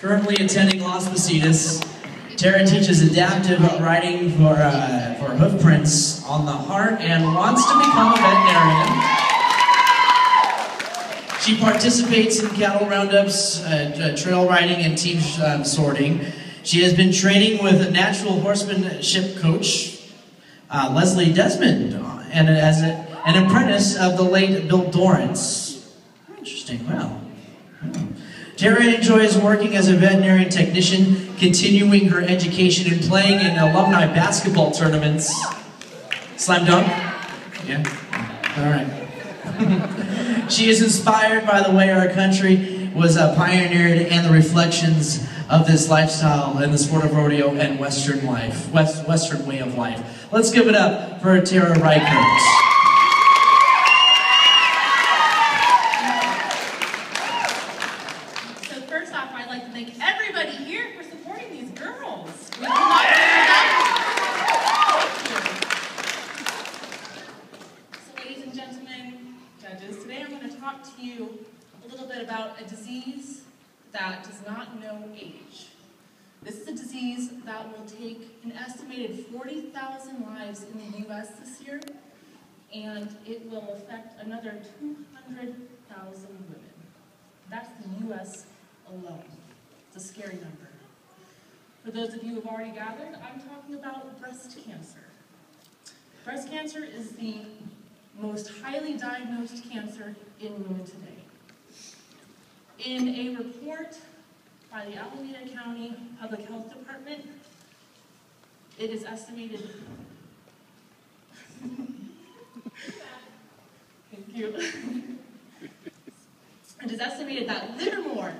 Currently attending Las Positas, Tara teaches adaptive riding for hoof prints on the heart and wants to become a veterinarian. She participates in cattle roundups, trail riding, and team sorting. She has been training with a natural horsemanship coach, Leslie Desmond, and as an apprentice of the late Bill Dorrance. Interesting, wow. Tara enjoys working as a veterinarian technician, continuing her education and playing in alumni basketball tournaments. Slam dunk? Yeah? All right. She is inspired by the way our country was pioneered and the reflections of this lifestyle in the sport of rodeo and Western life, Western way of life. Let's give it up for Tara Reichert. About a disease that does not know age. This is a disease that will take an estimated 40,000 lives in the U.S. this year, and it will affect another 200,000 women. That's the U.S. alone. It's a scary number. For those of you who have already gathered, I'm talking about breast cancer. Breast cancer is the most highly diagnosed cancer in women today. In a report by the Alameda County Public Health Department, it is estimated, thank you, it is estimated that Livermore,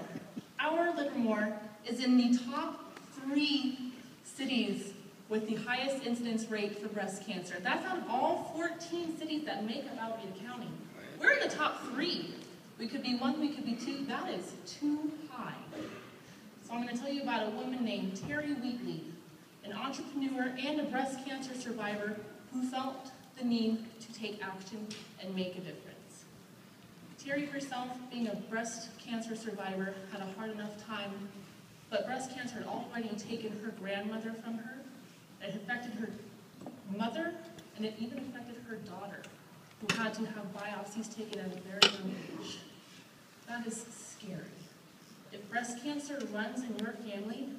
our Livermore, is in the top 3 cities with the highest incidence rate for breast cancer. That's out of all 14 cities that make up Alameda County. We're in the top 3. We could be 1, we could be 2. That is too high. So I'm going to tell you about a woman named Terry Wheatley, an entrepreneur and a breast cancer survivor who felt the need to take action and make a difference. Terry herself, being a breast cancer survivor, had a hard enough time, but breast cancer had already taken her grandmother from her. It affected her mother, and it even affected her daughter, who had to have biopsies taken at a very young age. That is scary. If breast cancer runs in your family,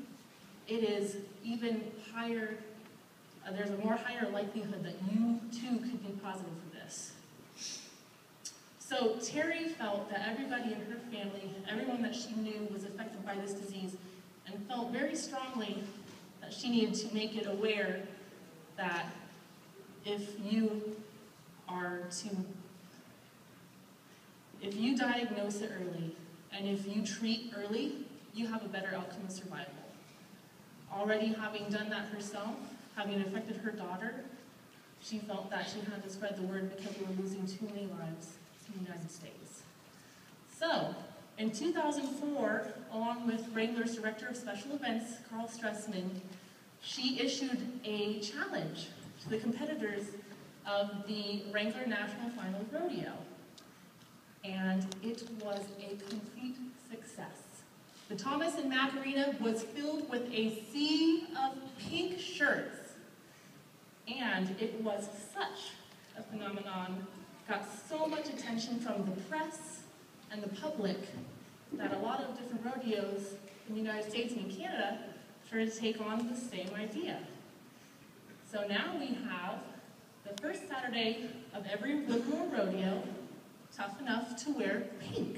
it is even higher, there's a more higher likelihood that you too could be positive for this. So Terry felt that everybody in her family, everyone that she knew was affected by this disease, and felt very strongly that she needed to make it aware that if you diagnose it early, and if you treat early, you have a better outcome of survival. Already having done that herself, having affected her daughter, she felt that she had to spread the word because we were losing too many lives in the United States. So, in 2004, along with Wrangler's Director of Special Events, Carl Stressman, she issued a challenge to the competitors of the Wrangler National Finals Rodeo. And it was a complete success. The Thomas and Mack Arena was filled with a sea of pink shirts. And it was such a phenomenon, got so much attention from the press and the public, that a lot of different rodeos in the United States and in Canada started to take on the same idea. So now we have the first Saturday of every Livermore rodeo, tough enough to wear pink.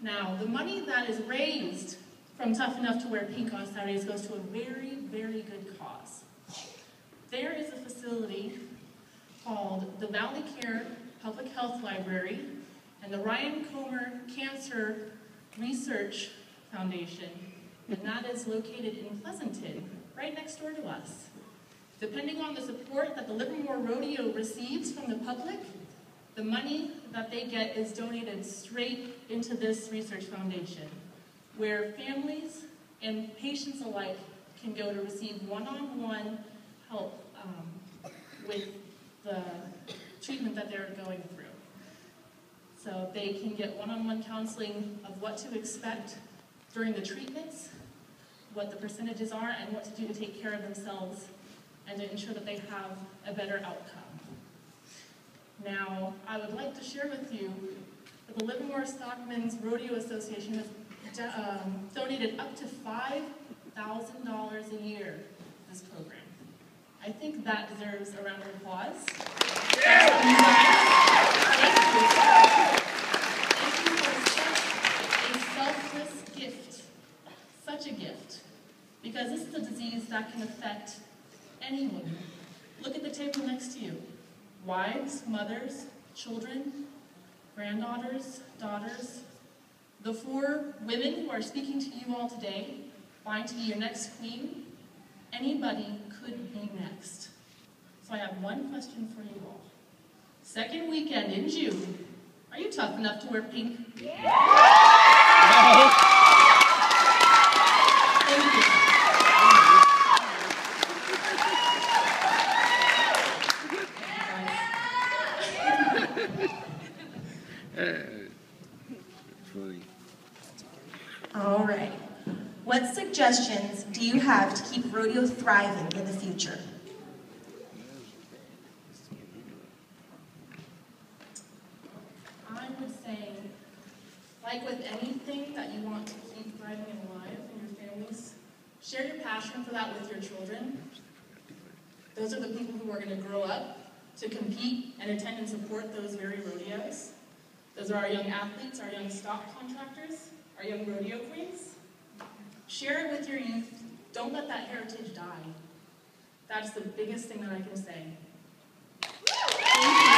Now, the money that is raised from Tough Enough to Wear Pink on Saturdays goes to a very, very good cause. There is a facility called the Valley Care Public Health Library and the Ryan Comer Cancer Research Foundation, and that is located in Pleasanton, right next door to us. Depending on the support that the Livermore Rodeo receives from the public, the money that they get is donated straight into this research foundation, where families and patients alike can go to receive one-on-one help with the treatment that they're going through. So they can get one-on-one counseling of what to expect during the treatments, what the percentages are, and what to do to take care of themselves and to ensure that they have a better outcome. Now, I would like to share with you that the Livermore Stockmen's Rodeo Association has donated up to $5,000 a year to this program. I think that deserves a round of applause. Thank you. Thank you for such a selfless gift. Such a gift. Because this is a disease that can affect anyone. Look at the table next to you. Wives, mothers, children, granddaughters, daughters. The 4 women who are speaking to you all today, vying to be your next queen, anybody could be next. So I have one question for you all. Second weekend in June, are you tough enough to wear pink? Yeah. Thank you. All right. What suggestions do you have to keep rodeo thriving in the future? I would say, like with anything that you want to keep thriving and alive in your families, share your passion for that with your children. Those are the people who are going to grow up to compete and attend and support those very rodeos. Those are our young athletes, our young stock contractors, our young rodeo queens. Share it with your youth. Don't let that heritage die. That's the biggest thing that I can say. Thank you.